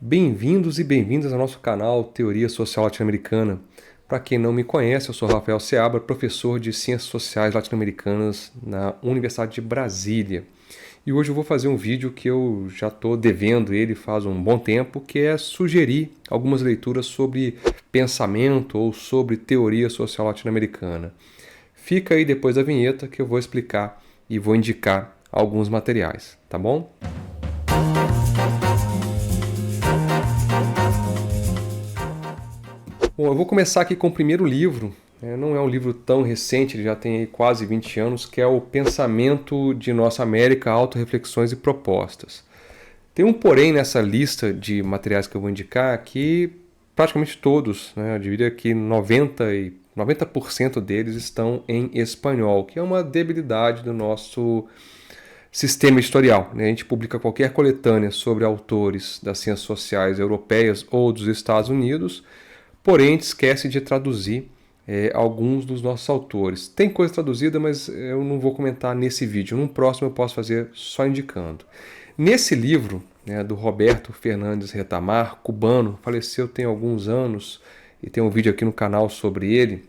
Bem-vindos e bem-vindas ao nosso canal Teoria Social Latino-Americana. Para quem não me conhece, eu sou Rafael Seabra, professor de Ciências Sociais Latino-Americanas na Universidade de Brasília. E hoje eu vou fazer um vídeo que eu já estou devendo ele faz um bom tempo, que é sugerir algumas leituras sobre pensamento ou sobre teoria social latino-americana. Fica aí depois da vinheta que eu vou explicar e vou indicar alguns materiais, tá bom? Bom, eu vou começar aqui com o primeiro livro. Não é um livro tão recente, ele já tem aí quase 20 anos, que é o Pensamento de Nossa América, Autoreflexões e Propostas. Tem um porém nessa lista de materiais que eu vou indicar que praticamente todos, eu diria que 90% deles estão em espanhol, que é uma debilidade do nosso sistema editorial. A gente publica qualquer coletânea sobre autores das ciências sociais europeias ou dos Estados Unidos, porém a gente esquece de traduzir alguns dos nossos autores. Tem coisa traduzida, mas eu não vou comentar nesse vídeo. No próximo eu posso fazer só indicando. Nesse livro, do Roberto Fernandes Retamar, cubano, faleceu tem alguns anos, e tem um vídeo aqui no canal sobre ele.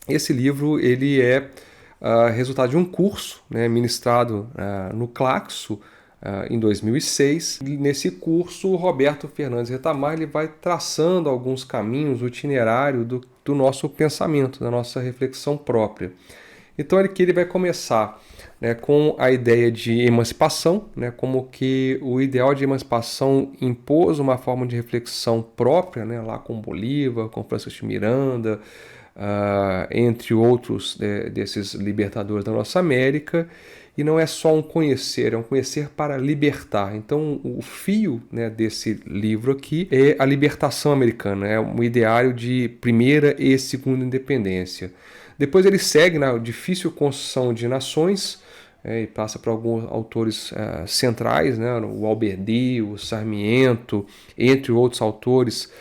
Esse livro ele é resultado de um curso ministrado no Claxo, em 2006. E nesse curso, o Roberto Fernandes Retamar ele vai traçando alguns caminhos, o itinerário do nosso pensamento, da nossa reflexão própria. Então ele vai começar com a ideia de emancipação, como que o ideal de emancipação impôs uma forma de reflexão própria, lá com Bolívar, com Francisco de Miranda, entre outros desses libertadores da nossa América. E não é só um conhecer, é um conhecer para libertar. Então, o fio desse livro aqui é a libertação americana, é um ideário de primeira e segunda independência. Depois ele segue na difícil construção de nações, e passa por alguns autores centrais, o Alberdi, o Sarmiento, entre outros autores,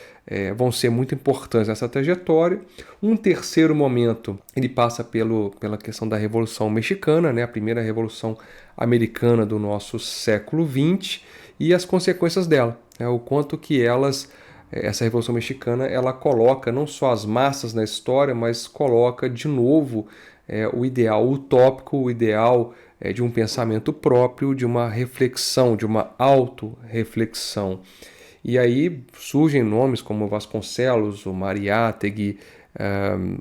vão ser muito importantes nessa trajetória. Um terceiro momento, ele passa pela questão da Revolução Mexicana, a primeira Revolução Americana do nosso século XX, e as consequências dela, o quanto que essa Revolução Mexicana, ela coloca não só as massas na história, mas coloca de novo o ideal utópico, o ideal de um pensamento próprio, de uma reflexão, de uma autorreflexão. E aí surgem nomes como Vasconcelos, o Mariátegui,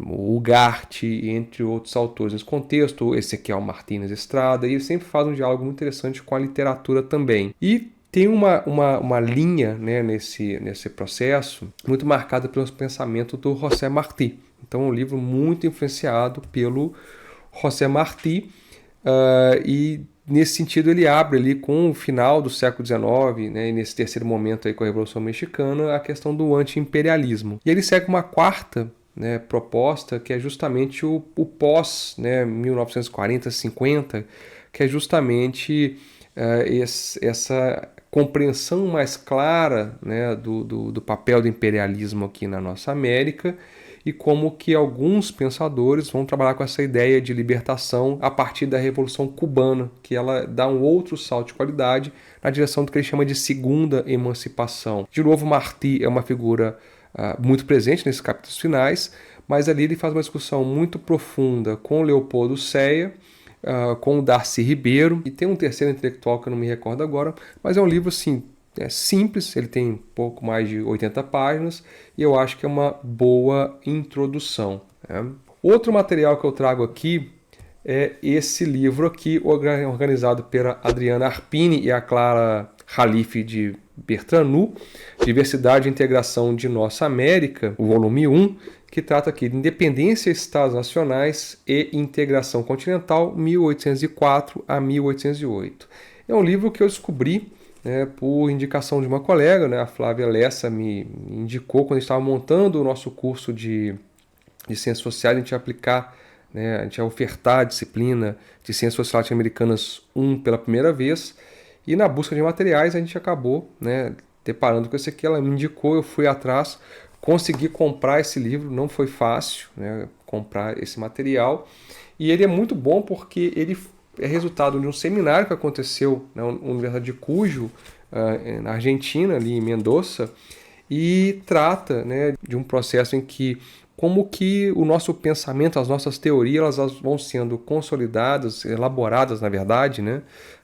o Ugarte, entre outros autores nesse contexto, Ezequiel Martínez Estrada, e ele sempre faz um diálogo muito interessante com a literatura também. E tem uma linha nesse processo muito marcada pelo pensamento do José Martí. Então é um livro muito influenciado pelo José Martí, e nesse sentido ele abre ali com o final do século XIX, e nesse terceiro momento aí com a Revolução Mexicana, a questão do anti-imperialismo. E ele segue uma quarta proposta, que é justamente o pós 1940-50, que é justamente essa compreensão mais clara do papel do imperialismo aqui na nossa América, e como que alguns pensadores vão trabalhar com essa ideia de libertação a partir da Revolução Cubana, que ela dá um outro salto de qualidade na direção do que ele chama de segunda emancipação. De novo, Martí é uma figura muito presente nesses capítulos finais, mas ali ele faz uma discussão muito profunda com Leopoldo Sea, com o Darcy Ribeiro, e tem um terceiro intelectual que eu não me recordo agora, mas é um livro assim, simples, ele tem pouco mais de 80 páginas e eu acho que é uma boa introdução. Outro material que eu trago aqui é esse livro aqui, organizado pela Adriana Arpini e a Clara Khalife de Bertranu, Diversidade e Integração de Nossa América, o volume 1, que trata aqui de Independência, Estados Nacionais e Integração Continental, 1804 a 1808. É um livro que eu descobri por indicação de uma colega, a Flávia Lessa me indicou quando a gente estava montando o nosso curso de Ciências Sociais. A gente ia aplicar, a gente ia ofertar a disciplina de Ciências Sociais Latino-Americanas 1 pela primeira vez, e na busca de materiais a gente acabou deparando com esse aqui. Ela me indicou, eu fui atrás, consegui comprar esse livro, não foi fácil comprar esse material, e ele é muito bom porque ele é resultado de um seminário que aconteceu na Universidade de Cujo, na Argentina, ali em Mendoza, e trata, né, de um processo em que como que o nosso pensamento, as nossas teorias, elas vão sendo consolidadas, elaboradas, na verdade, né,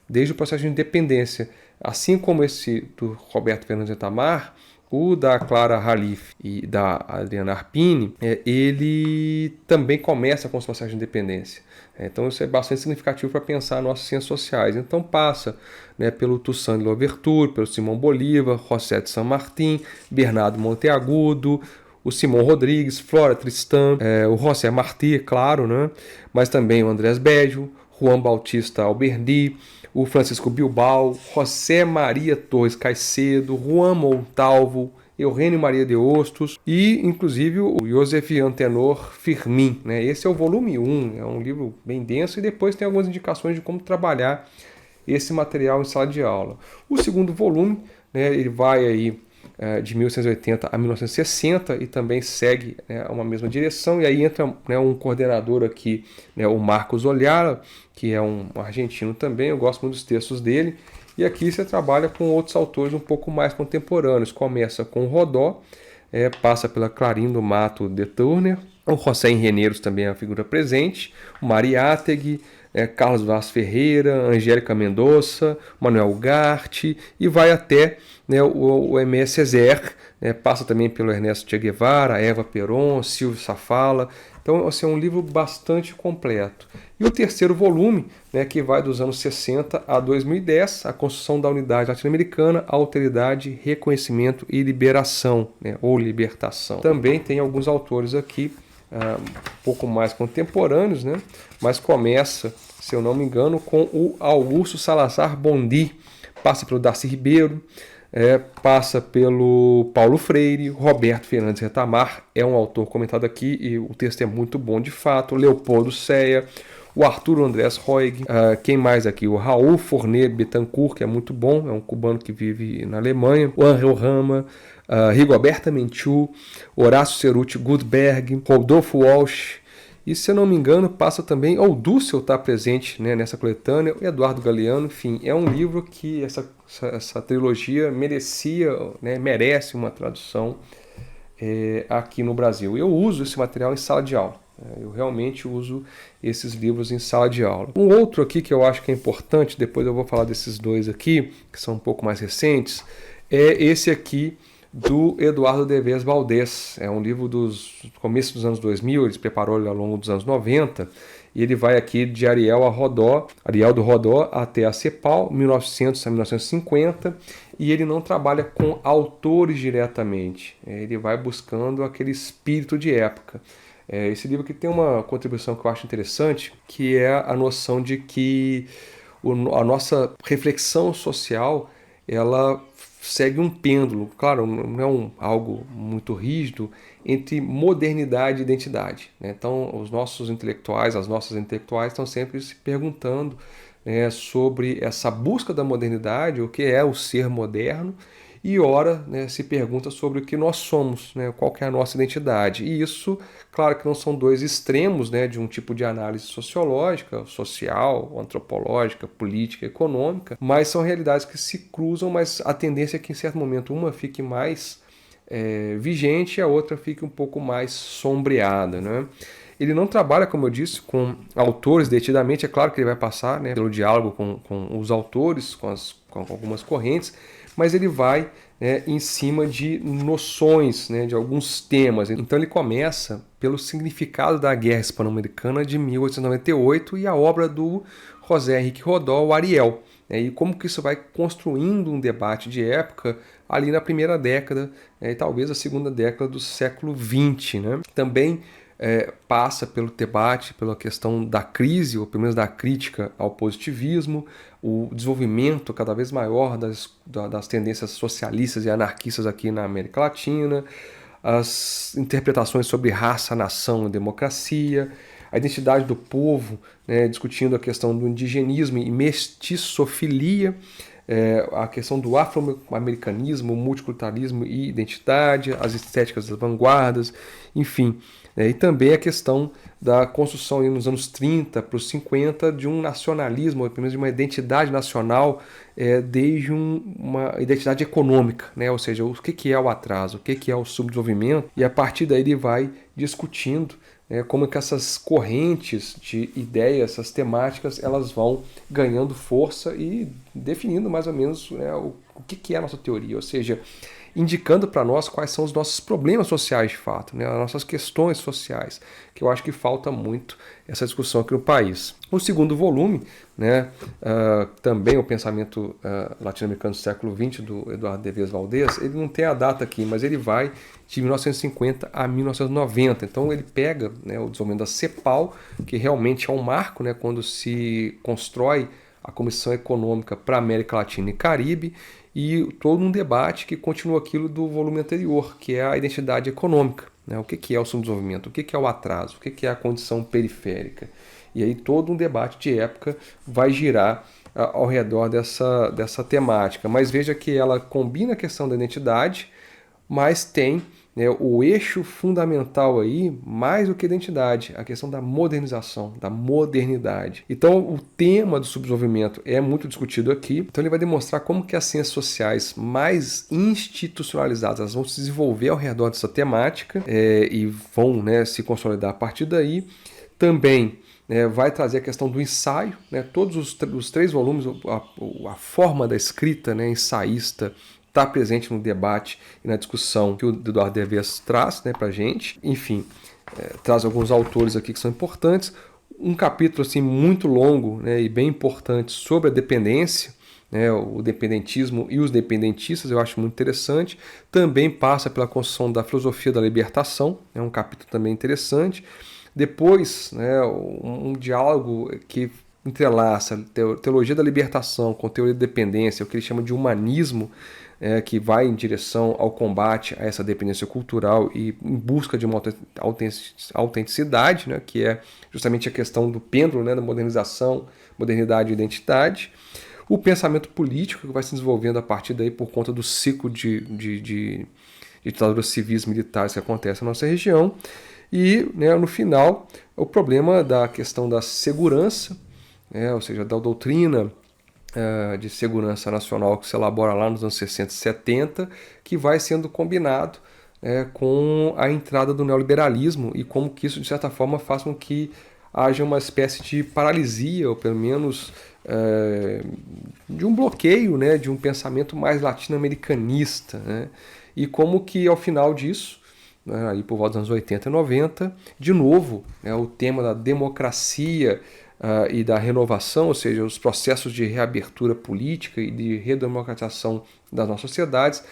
desde o processo de independência. Assim como esse do Roberto Fernandes Itamar, o da Clara Halif e da Adriana Arpini, ele também começa com os processos de independência. Então isso é bastante significativo para pensar nossas ciências sociais. Então passa, né, pelo Toussaint Louverture, pelo Simão Bolívar, José de San Martín, Bernardo Monteagudo, o Simão Rodrigues, Flora Tristan, o José Martí, claro, né, mas também o Andrés Bello, Juan Bautista Alberdi, o Francisco Bilbao, José Maria Torres Caicedo, Juan Montalvo, Eugênio Maria de Hostos e, inclusive, o Joseph Antenor Firmin, né? Esse é o volume 1, é um livro bem denso e depois tem algumas indicações de como trabalhar esse material em sala de aula. O segundo volume, né, ele vai aí de 1880 a 1960 e também segue, né, uma mesma direção. E aí entra, né, um coordenador aqui, né, o Marcos Olhara, que é um argentino também, eu gosto muito dos textos dele. E aqui você trabalha com outros autores um pouco mais contemporâneos. Começa com o Rodó, passa pela Clarindo Mato de Turner, o José Henreneiros também é uma figura presente, o Mariátegui, Carlos Vaz Ferreira, Angélica Mendonça, Manuel Ugarte e vai até, né, o M. Césaire, né, passa também pelo Ernesto Che Guevara, Eva Peron, Silvio Safala. Então, assim, é um livro bastante completo. E o terceiro volume, né, que vai dos anos 60 a 2010, a construção da unidade latino-americana, alteridade, reconhecimento e liberação, né, ou libertação. Também tem alguns autores aqui, um pouco mais contemporâneos, né, mas começa, se eu não me engano, com o Augusto Salazar Bondy, passa pelo Darcy Ribeiro, passa pelo Paulo Freire, Roberto Fernandes Retamar, é um autor comentado aqui e o texto é muito bom de fato, Leopoldo Ceia, o Arturo Andrés Roig, quem mais aqui? O Raul Fournet Betancourt, que é muito bom, é um cubano que vive na Alemanha, o Angel Rama, Rigoberta Menchú, Horácio Ceruti Gutberg, Rodolfo Walsh, e se eu não me engano passa também, o Dussel está presente, né, nessa coletânea, o Eduardo Galeano, enfim, é um livro que essa trilogia merecia, né, merece uma tradução aqui no Brasil. Eu uso esse material em sala de aula. Eu realmente uso esses livros em sala de aula. Um outro aqui que eu acho que é importante, depois eu vou falar desses dois aqui, que são um pouco mais recentes, é esse aqui do Eduardo Devers Valdez. É um livro dos começo dos anos 2000, ele preparou ele ao longo dos anos 90, e ele vai aqui de Ariel do Rodó até a CEPAL, 1900 a 1950, e ele não trabalha com autores diretamente, ele vai buscando aquele espírito de época. Esse livro aqui tem uma contribuição que eu acho interessante, que é a noção de que a nossa reflexão social, ela segue um pêndulo, claro, não é algo muito rígido, entre modernidade e identidade, né? Então, os nossos intelectuais, as nossas intelectuais estão sempre se perguntando, né, sobre essa busca da modernidade, o que é o ser moderno, e ora, né, se pergunta sobre o que nós somos, né, qual que é a nossa identidade. E isso, claro que não são dois extremos, né, de um tipo de análise sociológica, social, antropológica, política, econômica, mas são realidades que se cruzam, mas a tendência é que em certo momento uma fique mais vigente e a outra fique um pouco mais sombreada, né? Ele não trabalha, como eu disse, com autores detidamente, é claro que ele vai passar, né, pelo diálogo com os autores, com algumas correntes, mas ele vai, né, em cima de noções, né, de alguns temas. Então ele começa pelo significado da Guerra Hispano-Americana de 1898 e a obra do José Henrique Rodó, o Ariel, né, e como que isso vai construindo um debate de época ali na primeira década, e talvez a segunda década do século XX, né? Também passa pelo debate, pela questão da crise, ou pelo menos da crítica ao positivismo, o desenvolvimento cada vez maior das tendências socialistas e anarquistas aqui na América Latina, as interpretações sobre raça, nação e democracia, a identidade do povo, né, discutindo a questão do indigenismo e mestiçofilia, a questão do afro-americanismo, multiculturalismo e identidade, as estéticas das vanguardas, enfim. E também a questão da construção aí nos anos 30 para os 50 de um nacionalismo, ou pelo menos de uma identidade nacional, desde uma identidade econômica, né? Ou seja, o que é o atraso, o que é o subdesenvolvimento, e a partir daí ele vai discutindo como que essas correntes de ideias, essas temáticas, elas vão ganhando força e definindo mais ou menos o que é a nossa teoria, ou seja, indicando para nós quais são os nossos problemas sociais de fato, né, as nossas questões sociais, que eu acho que falta muito essa discussão aqui no país. O segundo volume, né, também o pensamento latino-americano do século XX, do Eduardo de Vez Valdez, ele não tem a data aqui, mas ele vai de 1950 a 1990. Então ele pega, né, o desenvolvimento da CEPAL, que realmente é um marco, né, quando se constrói a Comissão Econômica para a América Latina e Caribe, e todo um debate que continua aquilo do volume anterior, que é a identidade econômica, né? O que é o subdesenvolvimento, o que é o atraso, o que é a condição periférica. E aí todo um debate de época vai girar ao redor dessa temática. Mas veja que ela combina a questão da identidade, mas tem, né, o eixo fundamental aí, mais do que identidade, a questão da modernização, da modernidade. Então o tema do subdesenvolvimento é muito discutido aqui, então ele vai demonstrar como que as ciências sociais mais institucionalizadas elas vão se desenvolver ao redor dessa temática e vão, né, se consolidar a partir daí. Também vai trazer a questão do ensaio, né, todos os 3 volumes, a forma da escrita, né, ensaísta, está presente no debate e na discussão que o Eduardo de Vez traz, né, para a gente. Enfim, traz alguns autores aqui que são importantes. Um capítulo assim, muito longo, né, e bem importante sobre a dependência, né, o dependentismo e os dependentistas, eu acho muito interessante. Também passa pela construção da filosofia da libertação, é um capítulo também interessante. Depois, né, um diálogo que entrelaça teologia da libertação com teoria da dependência, o que ele chama de humanismo, que vai em direção ao combate a essa dependência cultural e em busca de uma autenticidade, né, que é justamente a questão do pêndulo, né, da modernização, modernidade e identidade. O pensamento político que vai se desenvolvendo a partir daí por conta do ciclo de ditaduras civis militares que acontece na nossa região. E, né, no final, o problema da questão da segurança, ou seja, da doutrina de segurança nacional que se elabora lá nos anos 60 e 70, que vai sendo combinado com a entrada do neoliberalismo e como que isso, de certa forma, faz com que haja uma espécie de paralisia, ou pelo menos de um bloqueio, né, de um pensamento mais latino-americanista, né, e como que, ao final disso, aí por volta dos anos 80 e 90, de novo, o tema da democracia e da renovação, ou seja, os processos de reabertura política e de redemocratização das nossas sociedades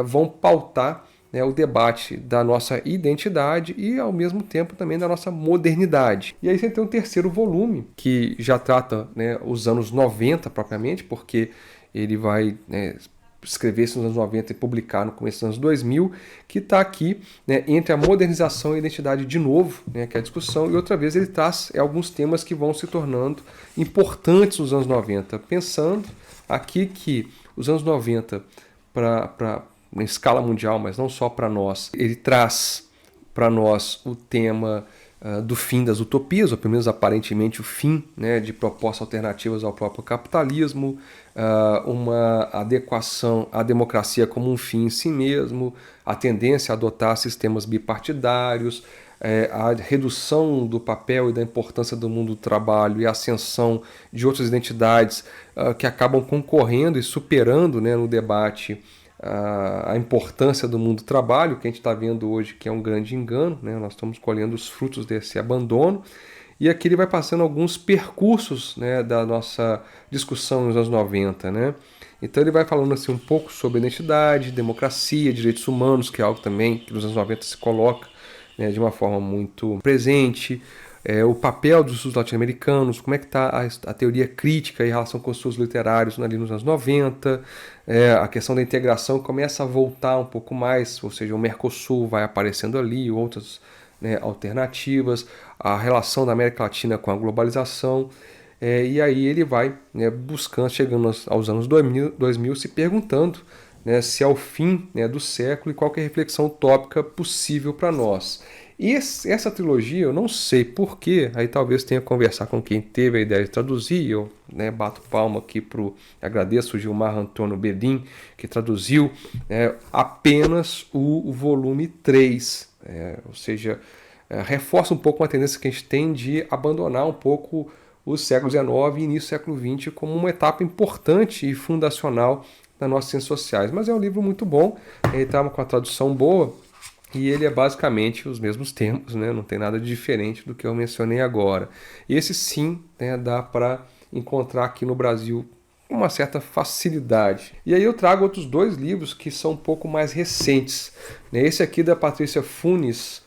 vão pautar o debate da nossa identidade e, ao mesmo tempo, também da nossa modernidade. E aí você tem um terceiro volume, que já trata, né, os anos 90 propriamente, porque ele vai escrever isso nos anos 90 e publicar no começo dos anos 2000, que está aqui, né, entre a modernização e a identidade de novo, né, que é a discussão, e outra vez ele traz alguns temas que vão se tornando importantes nos anos 90, pensando aqui que os anos 90, em escala mundial, mas não só para nós, ele traz para nós o tema do fim das utopias, ou pelo menos aparentemente o fim, né, de propostas alternativas ao próprio capitalismo, uma adequação à democracia como um fim em si mesmo, a tendência a adotar sistemas bipartidários, a redução do papel e da importância do mundo do trabalho e a ascensão de outras identidades que acabam concorrendo e superando, né, no debate a importância do mundo do trabalho, que a gente está vendo hoje que é um grande engano, né? Nós estamos colhendo os frutos desse abandono, e aqui ele vai passando alguns percursos, né, da nossa discussão nos anos 90, né? Então ele vai falando assim, um pouco sobre identidade, democracia, direitos humanos, que é algo também que nos anos 90 se coloca, né, de uma forma muito presente, o papel dos estudos latino-americanos, como é que está a teoria crítica em relação com os estudos literários ali nos anos 90, a questão da integração começa a voltar um pouco mais, ou seja, o Mercosul vai aparecendo ali, outras, né, alternativas, a relação da América Latina com a globalização, e aí ele vai, né, buscando, chegando aos anos 2000 se perguntando, né, se é o fim, né, do século e qual que é a reflexão utópica possível para nós. Essa trilogia, eu não sei porquê, aí talvez tenha que conversar com quem teve a ideia de traduzir, eu, né, bato palma aqui agradeço o Gilmar Antônio Bedin, que traduziu apenas o volume 3, ou seja, reforça um pouco uma tendência que a gente tem de abandonar um pouco o século XIX e início do século XX como uma etapa importante e fundacional das nossas ciências sociais. Mas é um livro muito bom, ele está com a tradução boa, e ele é basicamente os mesmos termos, né? Não tem nada de diferente do que eu mencionei agora. Esse sim, né, dá para encontrar aqui no Brasil com uma certa facilidade. E aí eu trago outros 2 livros que são um pouco mais recentes. Esse aqui da Patrícia Funes,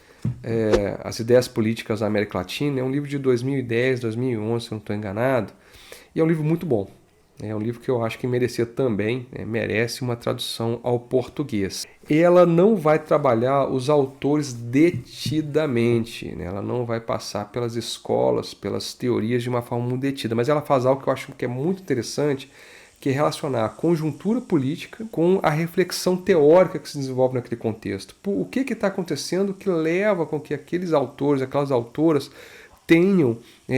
As Ideias Políticas da América Latina, é um livro de 2010, 2011, se eu não estou enganado, e é um livro muito bom. É um livro que eu acho que merecia também, merece uma tradução ao português. Ela não vai trabalhar os autores detidamente, né? Ela não vai passar pelas escolas, pelas teorias de uma forma muito detida, mas ela faz algo que eu acho que é muito interessante, que é relacionar a conjuntura política com a reflexão teórica que se desenvolve naquele contexto. O que está acontecendo que leva com que aqueles autores, aquelas autoras, tenham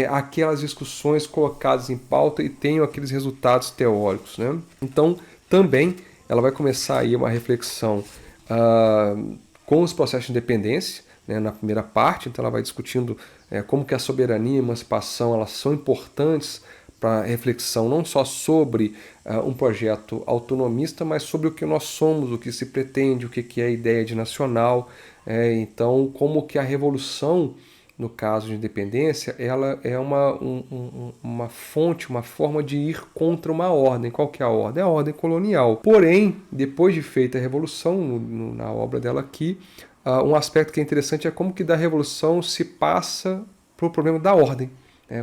aquelas discussões colocadas em pauta e tenham aqueles resultados teóricos, né? Então, também ela vai começar aí uma reflexão com os processos de independência, né, na primeira parte. Então ela vai discutindo como que a soberania e a emancipação elas são importantes para a reflexão não só sobre um projeto autonomista, mas sobre o que nós somos, o que se pretende, o que é a ideia de nacional. Então, como que a revolução, no caso de independência, ela é uma fonte, uma forma de ir contra uma ordem. Qual que é a ordem? É a ordem colonial. Porém, depois de feita a revolução, na obra dela aqui, um aspecto que é interessante é como que da revolução se passa para o problema da ordem.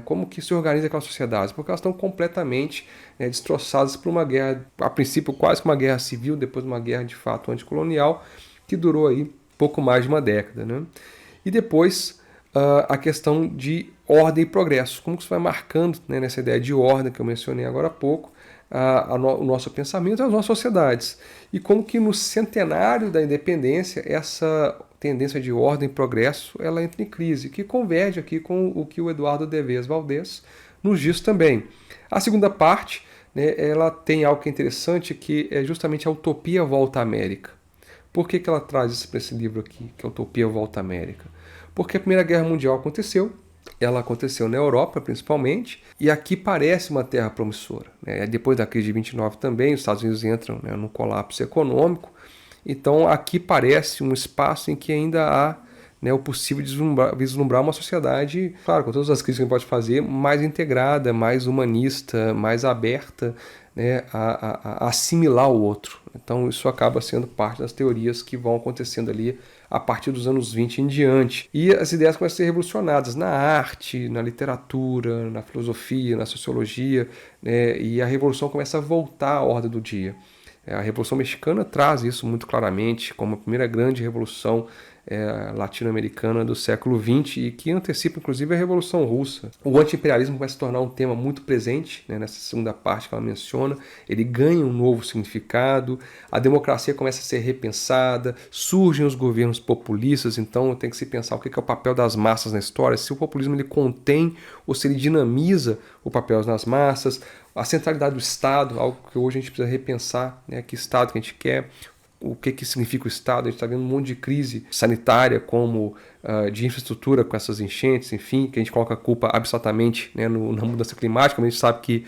Como que se organiza aquelas sociedades? Porque elas estão completamente destroçadas por uma guerra, a princípio quase que uma guerra civil, depois uma guerra de fato anticolonial, que durou aí pouco mais de uma década, né? E depois a questão de ordem e progresso, como que isso vai marcando, né, nessa ideia de ordem que eu mencionei agora há pouco, o nosso pensamento e as nossas sociedades. E como que no centenário da independência essa tendência de ordem e progresso ela entra em crise, que converge aqui com o que o Eduardo Devez Valdez nos diz também. A segunda parte, né, ela tem algo que é interessante, que é justamente a Utopia Volta à América. Por que ela traz isso para esse livro aqui, que é a Utopia Volta à América? Porque a Primeira Guerra Mundial aconteceu, ela aconteceu na Europa principalmente, e aqui parece uma terra promissora, né? Depois da crise de 29 também, os Estados Unidos entram, né, num colapso econômico, então aqui parece um espaço em que ainda há, né, o possível de vislumbrar uma sociedade, claro, com todas as críticas que a gente pode fazer, mais integrada, mais humanista, mais aberta, né, a assimilar o outro. Então isso acaba sendo parte das teorias que vão acontecendo ali a partir dos anos 20 em diante. E as ideias começam a ser revolucionadas na arte, na literatura, na filosofia, na sociologia, né, e a revolução começa a voltar à ordem do dia. A Revolução Mexicana traz isso muito claramente como a primeira grande revolução latino-americana do século XX e que antecipa inclusive a Revolução Russa. O anti-imperialismo vai se tornar um tema muito presente, né, nessa segunda parte que ela menciona. Ele ganha um novo significado, a democracia começa a ser repensada, surgem os governos populistas, então tem que se pensar o que é o papel das massas na história, se o populismo ele contém ou se ele dinamiza o papel das massas, a centralidade do Estado, algo que hoje a gente precisa repensar, né, que Estado que a gente quer, o que significa o Estado. A gente está vendo um monte de crise sanitária, como de infraestrutura com essas enchentes, enfim, que a gente coloca a culpa absolutamente, né, na mudança climática, mas a gente sabe que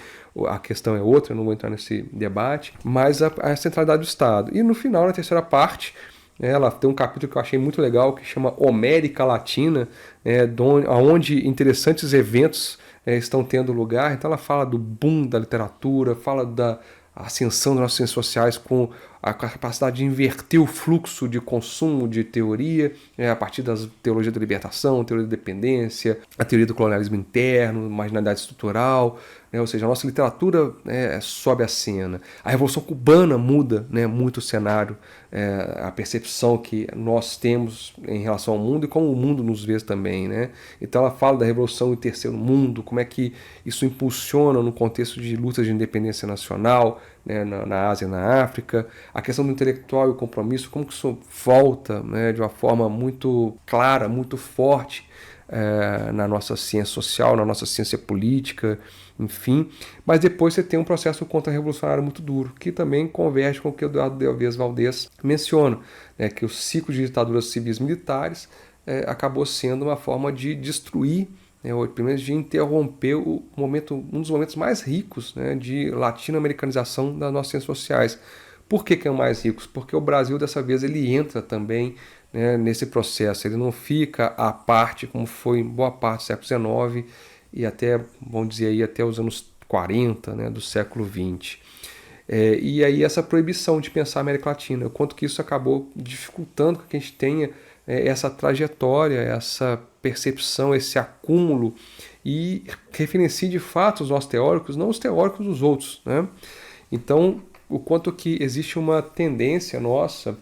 a questão é outra, eu não vou entrar nesse debate, mas a centralidade do Estado. E no final, na terceira parte, ela tem um capítulo que eu achei muito legal, que chama América Latina, onde interessantes eventos estão tendo lugar. Então ela fala do boom da literatura, fala da ascensão das nossas ciências sociais com a capacidade de inverter o fluxo de consumo de teoria, a partir das teologia da libertação, teoria da dependência, a teoria do colonialismo interno, marginalidade estrutural, ou seja, a nossa literatura sobe a cena. A Revolução Cubana muda, muito o cenário, a percepção que nós temos em relação ao mundo e como o mundo nos vê também, né? Então ela fala da Revolução do Terceiro Mundo, como é que isso impulsiona no contexto de lutas de independência nacional, né, na Ásia e na África, a questão do intelectual e o compromisso, como que isso volta, né, de uma forma muito clara, muito forte na nossa ciência social, na nossa ciência política, enfim. Mas depois você tem um processo contra-revolucionário muito duro, que também converge com o que o Eduardo Delvez Valdez menciona, né, que o ciclo de ditaduras civis militares acabou sendo uma forma de destruir, né, ou pelo menos de interromper um dos momentos mais ricos, né, de latino-americanização das nossas ciências sociais. Por que é o mais ricos? Porque o Brasil, dessa vez, ele entra também, né, nesse processo. Ele não fica à parte, como foi em boa parte do século XIX e até, vamos dizer aí, até os anos 40, né, do século XX. E aí essa proibição de pensar a América Latina, o quanto que isso acabou dificultando que a gente tenha essa trajetória, essa percepção, esse acúmulo, e referencie de fato os nossos teóricos, não os teóricos dos outros, né? Então, o quanto que existe uma tendência nossa,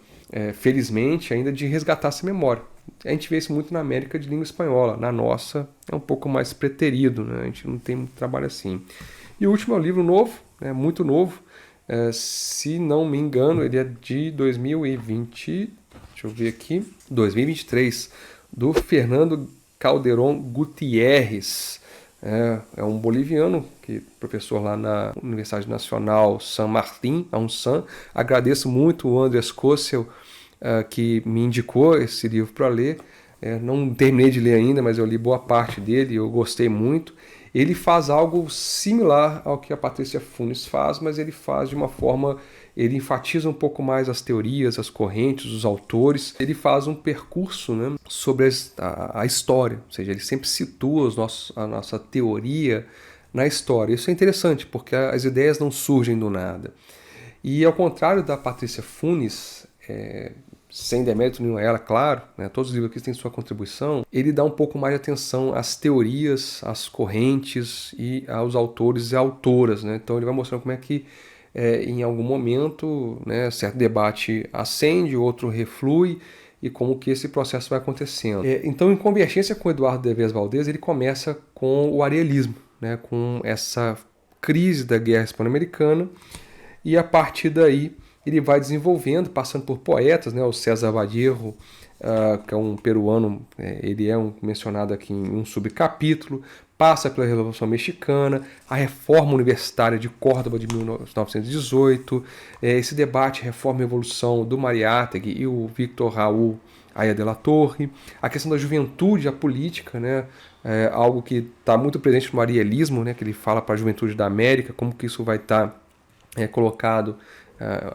felizmente, ainda de resgatar essa memória. A gente vê isso muito na América de língua espanhola, na nossa é um pouco mais preterido, né? A gente não tem muito trabalho assim. E o último é um livro novo, né? Muito novo, se não me engano, ele é de 2020, deixa eu ver aqui, 2023, do Fernando Calderón Gutiérrez. É um boliviano, que professor lá na Universidade Nacional San Martín, a UNSAM. Agradeço muito o Andrés Kossel, que me indicou esse livro para ler. Não terminei de ler ainda, mas eu li boa parte dele e eu gostei muito. Ele faz algo similar ao que a Patrícia Funes faz, mas ele faz de uma forma... Ele enfatiza um pouco mais as teorias, as correntes, os autores. Ele faz um percurso, né, sobre a história, ou seja, ele sempre situa a nossa teoria na história. Isso é interessante, porque as ideias não surgem do nada. E ao contrário da Patrícia Funes, sem demérito nenhum a ela, claro, né, todos os livros aqui têm sua contribuição, ele dá um pouco mais de atenção às teorias, às correntes e aos autores e autoras, né? Então ele vai mostrando como é que em algum momento, né, certo debate acende, outro reflui, e como que esse processo vai acontecendo. Então, em convergência com Eduardo Delvez Valdez, ele começa com o arielismo, né, com essa crise da Guerra Hispano-Americana, e a partir daí ele vai desenvolvendo, passando por poetas, né, o César Vallejo, que é um peruano, ele é mencionado aqui em um subcapítulo, passa pela Revolução Mexicana, a Reforma Universitária de Córdoba de 1918, esse debate Reforma e Revolução do Mariátegui e o Victor Raul Aya de la Torre, a questão da juventude, a política, né, algo que está muito presente no arielismo, né, que ele fala para a juventude da América, como que isso vai estar colocado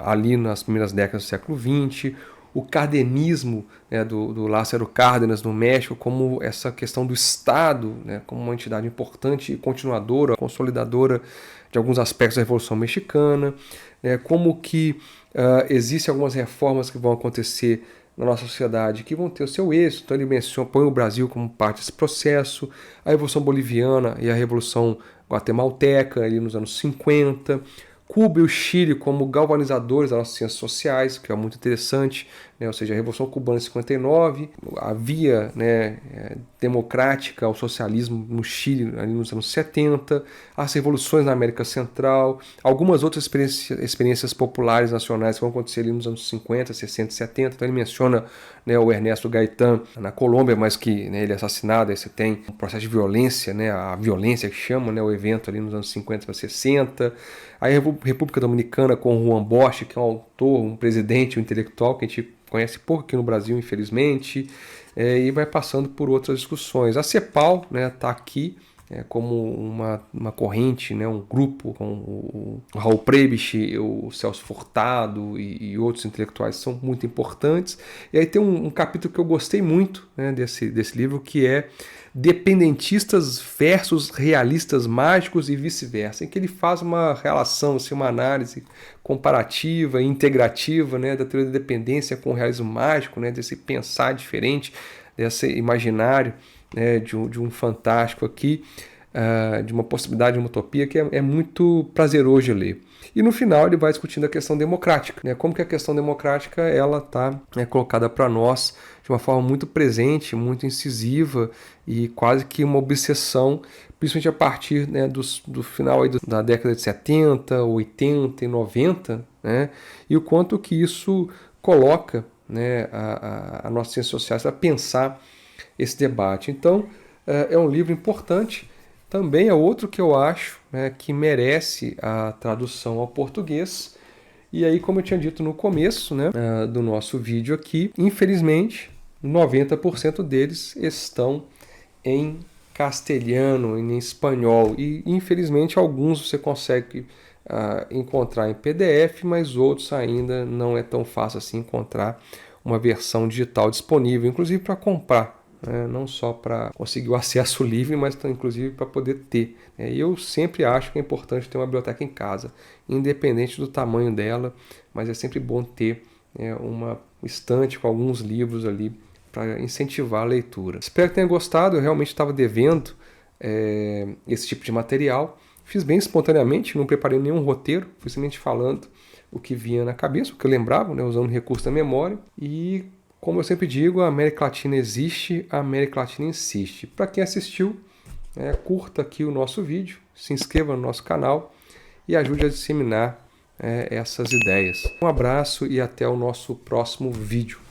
ali nas primeiras décadas do século XX, o cardenismo, né, do Lázaro Cárdenas no México, como essa questão do Estado, né, como uma entidade importante e continuadora, consolidadora de alguns aspectos da Revolução Mexicana, né, como que existem algumas reformas que vão acontecer na nossa sociedade que vão ter o seu êxito. Então ele põe o Brasil como parte desse processo, a Revolução Boliviana e a Revolução Guatemalteca ali nos anos 50, Cuba e o Chile como galvanizadores das nossas ciências sociais, que é muito interessante, né? Ou seja, a Revolução Cubana em 59, a via, né, democrática ao socialismo no Chile ali nos anos 70, as revoluções na América Central, algumas outras experiências populares nacionais que vão acontecer ali nos anos 50, 60 e 70. Então ele menciona, né, o Ernesto Gaitán na Colômbia, mas que, né, ele é assassinado, aí você tem um processo de violência, né, a violência que chama, né, o evento ali nos anos 50 para 60. Aí a República Dominicana com Juan Bosch, que é um autor, um presidente, um intelectual que a gente conhece pouco aqui no Brasil, infelizmente, e vai passando por outras discussões. A CEPAL, né, está aqui como uma corrente, né, um grupo com o Raul Prebisch, o Celso Furtado e outros intelectuais são muito importantes. E aí tem um capítulo que eu gostei muito, né, desse livro, que é Dependentistas versus Realistas Mágicos e vice-versa, em que ele faz uma relação, assim, uma análise comparativa e integrativa, né, da teoria da dependência com o realismo mágico, né, desse pensar diferente, desse imaginário, né, de um fantástico aqui, de uma possibilidade, de uma utopia que é muito prazeroso de ler. E no final ele vai discutindo a questão democrática, né? Como que a questão democrática ela está colocada para nós de uma forma muito presente, muito incisiva e quase que uma obsessão, principalmente a partir, né, do final aí da década de 70, 80 e 90, né? E o quanto que isso coloca, né, a nossas ciências sociais para pensar esse debate. Então, é um livro importante. Também é outro que eu acho, né, que merece a tradução ao português. E aí, como eu tinha dito no começo, né, do nosso vídeo aqui, infelizmente, 90% deles estão em castelhano, em espanhol. E, infelizmente, alguns você consegue encontrar em PDF, mas outros ainda não é tão fácil assim encontrar uma versão digital disponível, inclusive para comprar. Não só para conseguir o acesso livre, mas inclusive para poder ter. E eu sempre acho que é importante ter uma biblioteca em casa, independente do tamanho dela, mas é sempre bom ter uma estante com alguns livros ali para incentivar a leitura. Espero que tenha gostado, eu realmente estava devendo esse tipo de material. Fiz bem espontaneamente, não preparei nenhum roteiro, fui simplesmente falando o que vinha na cabeça, o que eu lembrava, né, usando o recurso da memória. E como eu sempre digo, a América Latina existe, a América Latina insiste. Para quem assistiu, curta aqui o nosso vídeo, se inscreva no nosso canal e ajude a disseminar essas ideias. Um abraço e até o nosso próximo vídeo.